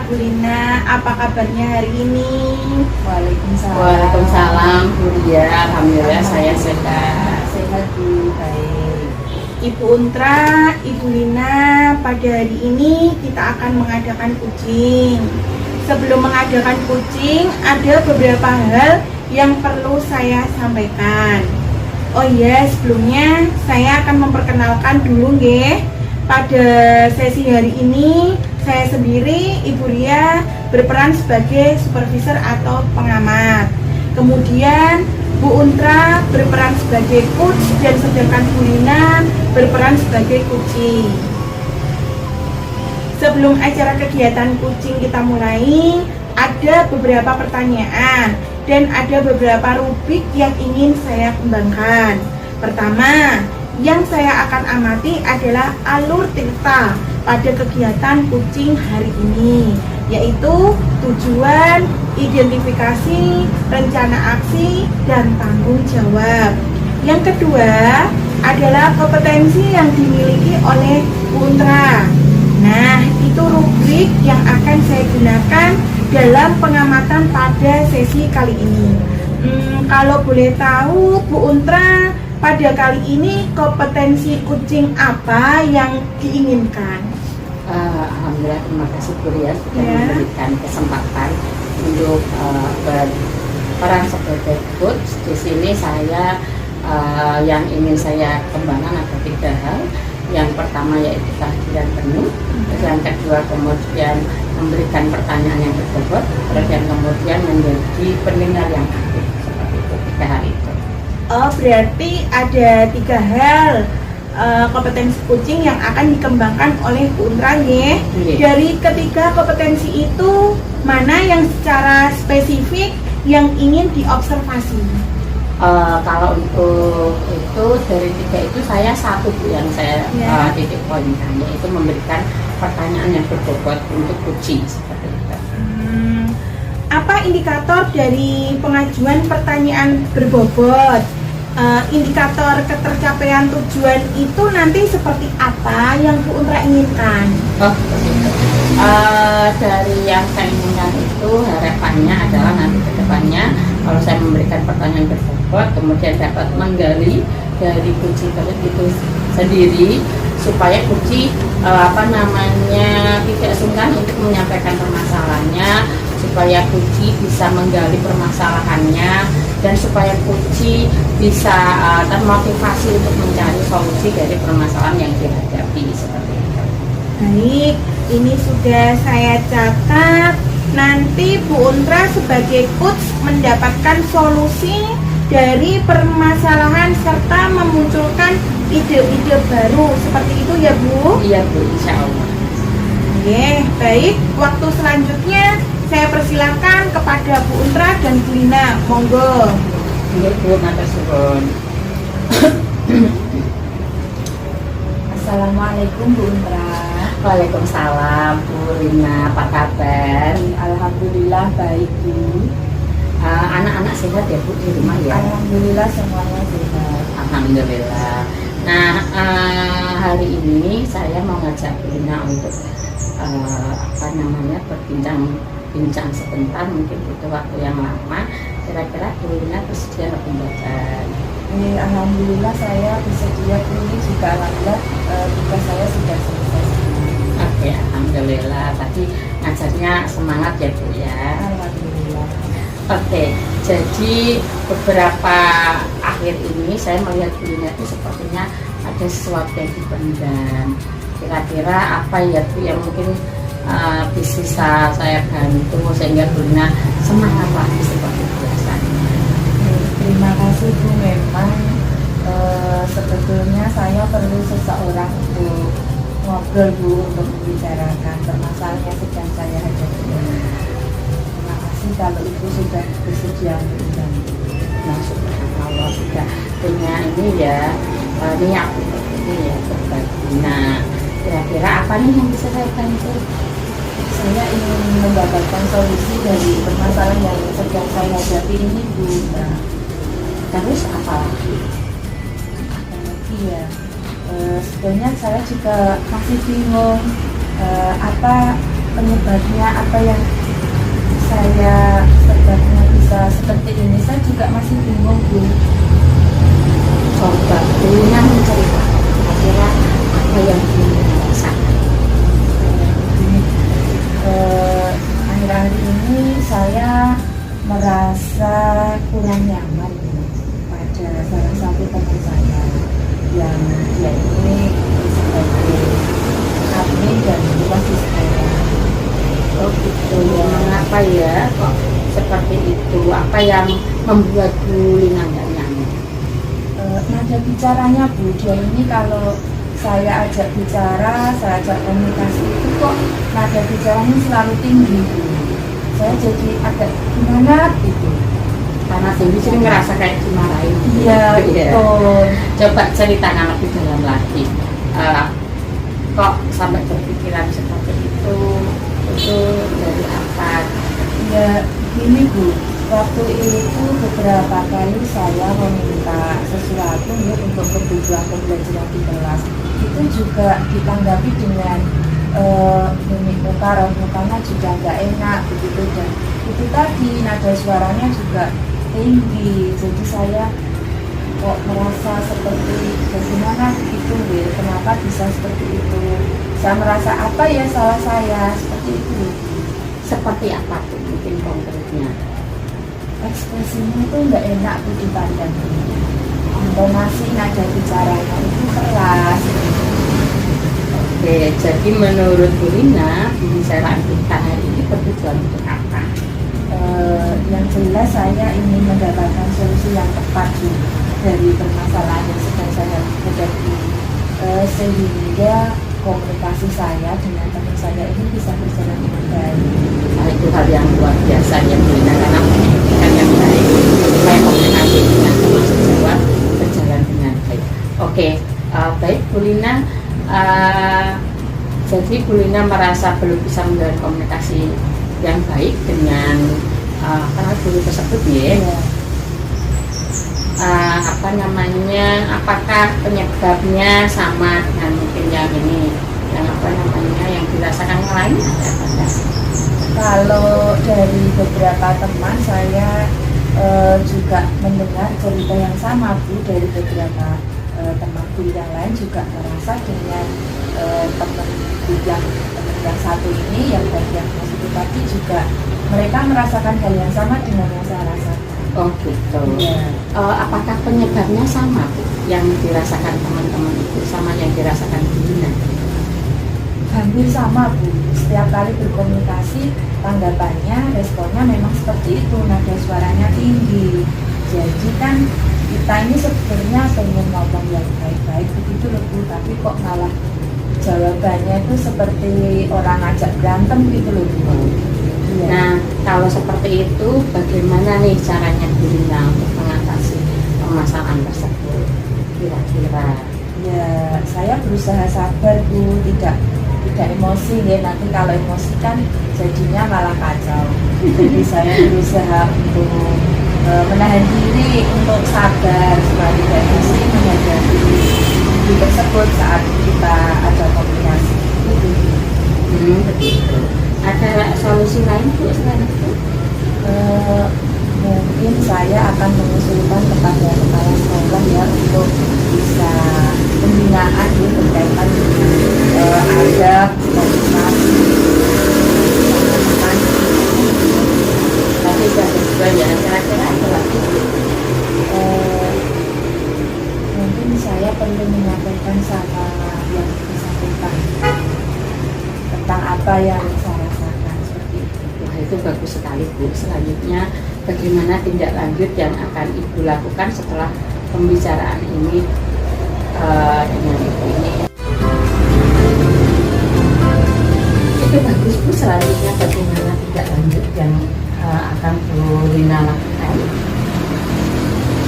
Bu Lina, apa kabarnya hari ini? Waalaikumsalam. Waalaikumsalam, Bu Lia. Alhamdulillah saya sehat. Sehat Bu, baik. Ibu Untra, Ibu Lina, pada hari ini kita akan mengadakan kucing. Sebelum mengadakan kucing, ada beberapa hal yang perlu saya sampaikan. Oh iya, sebelumnya saya akan memperkenalkan dulu nggih. Pada sesi hari ini, saya sendiri, Ibu Ria, berperan sebagai supervisor atau pengamat. Kemudian Bu Untra berperan sebagai coach dan sedangkan Bu Lina berperan sebagai kucing. Sebelum acara kegiatan kucing kita mulai, ada beberapa pertanyaan dan ada beberapa rubrik yang ingin saya kembangkan. Pertama, yang saya akan amati adalah alur cerita pada kegiatan kucing hari ini, yaitu tujuan, identifikasi, rencana aksi, dan tanggung jawab. Yang kedua adalah kompetensi yang dimiliki oleh Bu Untra. Nah, itu rubrik yang akan saya gunakan dalam pengamatan pada sesi kali ini. Kalau boleh tahu, Bu Untra, pada kali ini kompetensi kucing apa yang diinginkan? Alhamdulillah, terima kasih Bu Ria sudah memberikan kesempatan untuk berperan sebagai coach. Di sini saya yang ingin saya kembangkan ada 3 hal. Yang pertama yaitu kehadiran penuh, yang kedua kemudian memberikan pertanyaan yang berbobot, terus yang kemudian menjadi pendengar yang aktif. Seperti itu 3 hal itu. Oh, berarti ada 3 hal kompetensi kucing yang akan dikembangkan oleh Bu Untra ya. Dari ketiga kompetensi itu, mana yang secara spesifik yang ingin diobservasi? Kalau untuk itu dari 3 itu saya satu Bu yang saya titik poinkan, yaitu memberikan pertanyaan yang berbobot untuk kucing seperti itu. Apa indikator dari pengajuan pertanyaan berbobot? Indikator ketercapaian tujuan itu nanti seperti apa yang Bu Untra inginkan? Dari yang saya inginkan itu harapannya adalah nanti ke depannya kalau saya memberikan pertanyaan berbobot, kemudian dapat menggali dari kucing itu sendiri supaya kucing tidak sungkan untuk menyampaikan permasalahannya, supaya kucing bisa menggali permasalahannya, dan supaya kucing bisa termotivasi untuk mencari solusi dari permasalahan yang dihadapi seperti itu. Baik, ini sudah saya catat. Nanti Bu Untra sebagai coach mendapatkan solusi dari permasalahan serta memunculkan ide-ide baru. Seperti itu ya Bu? Iya Bu, insya Allah. Oke, baik. Waktu selanjutnya saya persilakan kepada Bu Untra dan Bu Lina. Monggo. Iya Bu, matur suwun. Assalamualaikum Bu Untra. Waalaikumsalam Bu Lina, apa kabar? Alhamdulillah baik Bu. Anak-anak sehat ya Bu di rumah ya? Alhamdulillah semuanya sehat. Alhamdulillah. Nah, hari ini saya mau ngajak Bu Lina untuk berbincang sebentar, mungkin butuh waktu yang lama. Kira-kira Bu Lina bersedia pembahasan? Alhamdulillah saya bersedia Bu. Ini juga alhamdulillah tugas saya sudah selesai. Oke, alhamdulillah. Tadi ngajarnya semangat ya Bu ya. Alhamdulillah. Oke, jadi beberapa akhir ini saya melihat Bu Lina itu sepertinya ada sesuatu yang dipendam. Kira-kira apa ya Bu yang mungkin bisa saya bantu sehingga Bu Lina semangat lagi seperti biasanya. Terima kasih Bu. Memang sebetulnya saya perlu seseorang untuk ngobrol Bu, untuk membicarakan permasalahan yang sedang saya hadapi. Terima kasih kalau Ibu sudah bersedia untuk Masuk Allah sudah punya ini ya niat untuk ini ya berbagi. Nah, kira-kira apa nih yang bisa saya bantu? saya ingin mendapatkan solusi dari permasalahan yang sedang saya hadapi ini Bu. Terus apa lagi? Sebenarnya saya juga masih bingung apa penyebabnya apa yang saya sebabnya bisa seperti ini, saya juga masih bingung Bu. Coba Bulina menceritakan kira-kira apa yang Bulina rasakan. Jadi, akhir-akhir ini saya merasa kurang nyaman pada salah satu teman saya yang dia ini sebagai admin dan wasit sekolah. Oh gitu ya, mengapa ya kok seperti itu? Apa yang membuat Bulina nggak nyaman? Nada bicaranya Bu, dia ini kalau saya ajak bicara, saya ajak komunikasi itu kok nada bicaranya selalu tinggi Bu. Saya jadi agak gimana gitu. Karena Dewi sering ngerasa kayak dimarahin. Iya, betul. Coba ceritakan lebih dalam lagi. Kok sampai berpikiran seperti itu dari apa? Ya, gini Bu, waktu itu beberapa kali saya meminta sesuatu ya, untuk kebutuhan pembelajaran di kelas. Itu juga ditanggapi dengan mimik muka, raut mukanya juga nggak enak begitu, dan itu tadi nada suaranya juga tinggi. Jadi saya kok merasa seperti bagaimana begitu ya, kenapa bisa seperti itu? Saya merasa apa ya salah saya seperti itu. Seperti apa tuh mungkin konkretnya? Ekspresinya itu nggak enak Bu dipandang. Intonasi nada bicaranya itu keras. Oke, jadi menurut Bulina pembicaraan kita hari ini bertujuan untuk apa? Yang jelas saya ingin mendapatkan solusi yang tepat Bu, dari permasalahan yang sedang saya hadapi, sehingga komunikasi saya dengan teman saya ini bisa berjalan dengan baik. Nah, itu hal yang luar biasa ya Bulina, karena pendidikan yang baik supaya komunikasi dengan teman sejawat berjalan dengan baik. Oke, baik Bulina. Jadi Bulina merasa belum bisa menjalin komunikasi yang baik dengan karena guru tersebut ya. Apa namanya? Apakah penyebabnya sama dengan mungkin yang ini, yang apa namanya, yang dirasakan yang lain ada apa enggak? Kalau dari beberapa teman saya juga mendengar cerita yang sama Bu, dari beberapa temanku yang lain juga merasa dengan teman yang satu ini, yang bagian positif tadi, juga mereka merasakan hal yang sama dengan yang saya rasakan. Oh gitu. Ya. Apakah penyebabnya sama Bu? Yang dirasakan teman-teman itu sama yang dirasakan Bulina? Hampir sama Bu, setiap kali berkomunikasi tanggapannya, responnya memang seperti itu, nada suaranya tinggi. Jadi kan kita ini sebenarnya pengen ngomong yang baik-baik begitu loh Bu, tapi kok malah jawabannya itu seperti orang ngajak berantem gitu loh Bu. Iya. Nah, kalau seperti itu bagaimana nih caranya Bulina untuk mengatasi permasalahan tersebut kira-kira? Ya, saya berusaha sabar Bu, tidak emosi ya, nanti kalau emosi kan jadinya malah kacau. Jadi saya berusaha untuk menahan diri, untuk sabar supaya tidak emosi menghadapi hal tersebut saat kita ada komunikasi. Begitu. Ada solusi lain Bu selain itu? Mungkin saya akan mengusulkan kepada kepala sekolah ya, untuk bisa pembinaan ya, berkaitan dengan adab, komunikasi, Tapi sudah juga ya, kira-kira ada lagi. mungkin saya perlu menyampaikan sama yang bersangkutan tentang apa yang saya rasakan seperti itu. Wah, itu bagus sekali Bu. Selanjutnya bagaimana tindak lanjut yang akan Ibu lakukan setelah pembicaraan ini dengan Ibu ini? Itu bagus Bu. Selanjutnya bagaimana tindak lanjut yang akan Bulina lakukan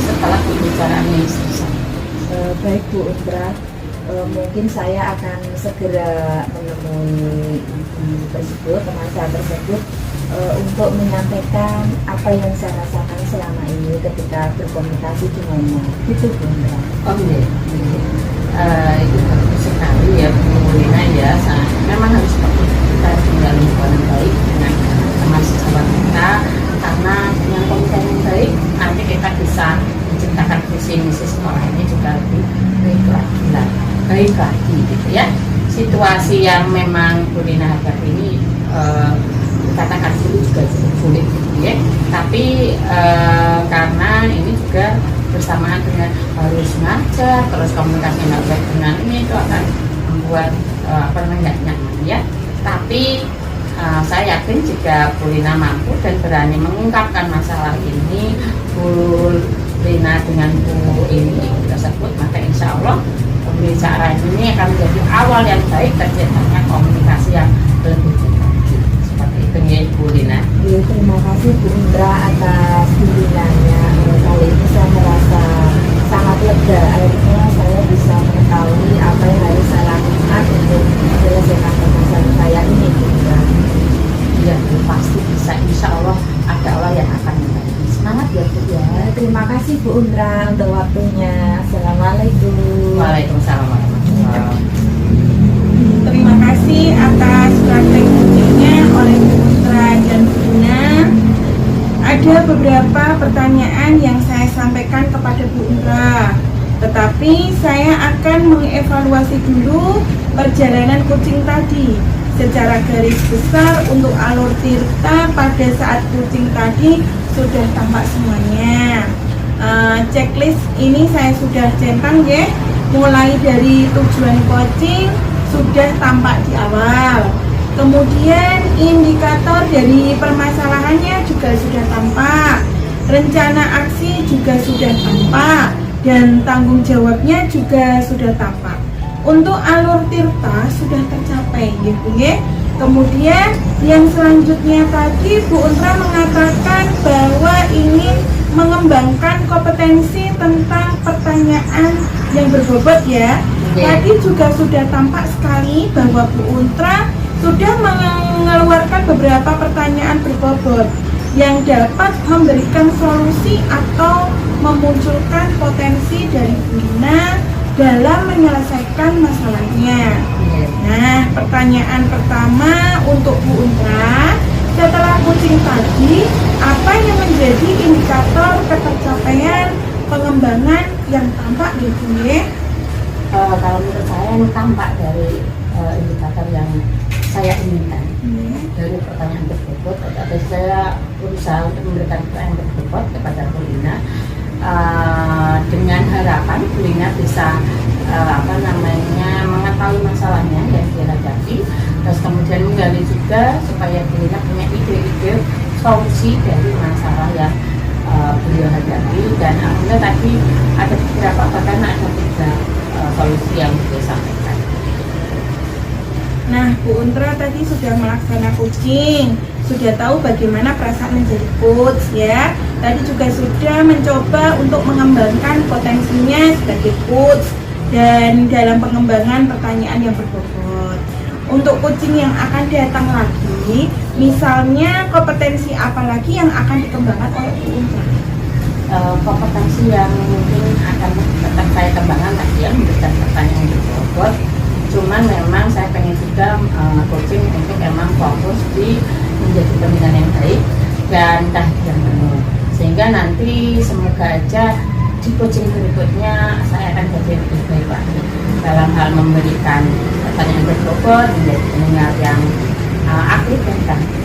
setelah pembicaraan ini selesai? Baik Bu Indra, mungkin saya akan segera menemui ibu tersebut, teman saya tersebut, untuk menyampaikan apa yang saya rasakan selama ini ketika berkomunikasi dengannya. Gitu Bu Indra. Oh iya, itu bagus sekali ya Bu Bulina ya. Memang harus seperti itu. kita tinggal lingkungan yang baik dengan teman sejawat kita, karena dengan komitmen yang baik nanti kita bisa menciptakan visi misi sekolah ini juga lebih baik lagi gitu ya. Situasi yang memang Bu Lina hadapi ini katakan dulu juga cukup sulit gitu ya, tapi karena ini juga bersamaan dengan harus ngajar, terus komunikasi nggak baik dengan ini, itu akan membuat nggak nyaman ya. Tapi saya yakin jika Bu Lina mampu dan berani mengungkapkan masalah ini, Bu Lina dengan Bu ini tersebut, maka insya Allah pembicaraan ini akan menjadi awal yang baik terciptanya komunikasi yang lebih baik. Seperti itu ya Bu Lina. Ya, terima kasih Bu Indra atas bimbingannya. Kali ini saya merasa sangat lega. Akhirnya saya bisa mengetahui apa yang harus saya lakukan untuk menyelesaikan permasalahan saya ini, Bu Indra. Ya, Bu, pasti bisa. Insya Allah ada Allah yang akan membantu. Semangat ya Bu ya. Terima kasih Bu Indra untuk waktunya. Assalamualaikum. Waalaikumsalam warahmatullahi wabarakatuh. Terima kasih atas praktek kucingnya oleh Bu Indra dan Bu Lina. Ada beberapa pertanyaan yang saya sampaikan kepada Bu Indra, tetapi saya akan mengevaluasi dulu perjalanan kucing tadi secara garis besar. Untuk alur tirta pada saat kucing tadi sudah tampak semuanya. Checklist ini saya sudah centang ya, mulai dari tujuan kucing sudah tampak di awal, kemudian indikator dari permasalahannya juga sudah tampak, rencana aksi juga sudah tampak, dan tanggung jawabnya juga sudah tampak. Untuk alur tirta sudah tercapai gitu ya. Kemudian yang selanjutnya tadi Bu Indra mengatakan bahwa ingin mengembangkan kompetensi tentang pertanyaan yang berbobot ya. Tadi juga sudah tampak sekali bahwa Bu Indra sudah mengeluarkan beberapa pertanyaan berbobot yang dapat memberikan solusi atau memunculkan potensi dari Bu Lina dalam menyelesaikan masalahnya. Nah, pertanyaan pertama untuk Bu Indra, setelah kucing tadi, apa yang menjadi indikator ketercapaian pengembangan yang tampak di sini? Kalau menurut saya yang tampak dari indikator yang saya inginkan dari pertanyaan tersebut, tapi saya berusaha untuk memberikan pertanyaan tersebut kepada Bu Lina dengan harapan Bu Lina bisa mengetahui masalahnya yang dihadapi, terus kemudian menggali juga supaya Bu Lina punya ide-ide solusi dari masalah yang beliau hadapi. Dan alhamdulillah tadi ada beberapa, bahkan ada 3 solusi yang beliau sampaikan. Nah, Bu Indra tadi sudah melaksanakan kucing, sudah tahu bagaimana perasaan menjadi coach ya. Tadi juga sudah mencoba untuk mengembangkan potensinya sebagai coach dan dalam pengembangan pertanyaan yang berbobot. Untuk kucing yang akan datang lagi, misalnya kompetensi apa lagi yang akan dikembangkan oleh Bu Indra? Kompetensi yang mungkin akan tetap saya kembangkan tadi ya, memberikan pertanyaan yang berbobot. Cuman memang saya pengen juga coaching untuk memang fokus di menjadi pembinaan yang baik dan yang penuh, sehingga nanti semoga aja di coaching berikutnya saya akan jadi lebih baik lagi dalam hal memberikan pertanyaan berbobot, menjadi pendengar yang aktif dan tangguh.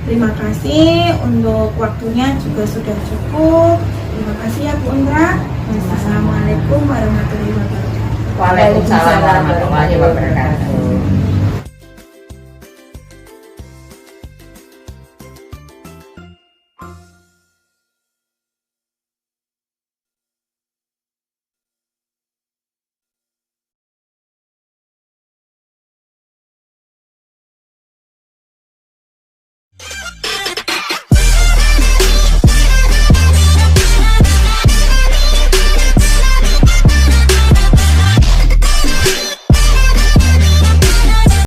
Terima kasih untuk waktunya juga sudah cukup. Terima kasih ya Bu Indra. Wassalamualaikum warahmatullahi wabarakatuh. Waalaikumsalam warahmatullahi wabarakatuh.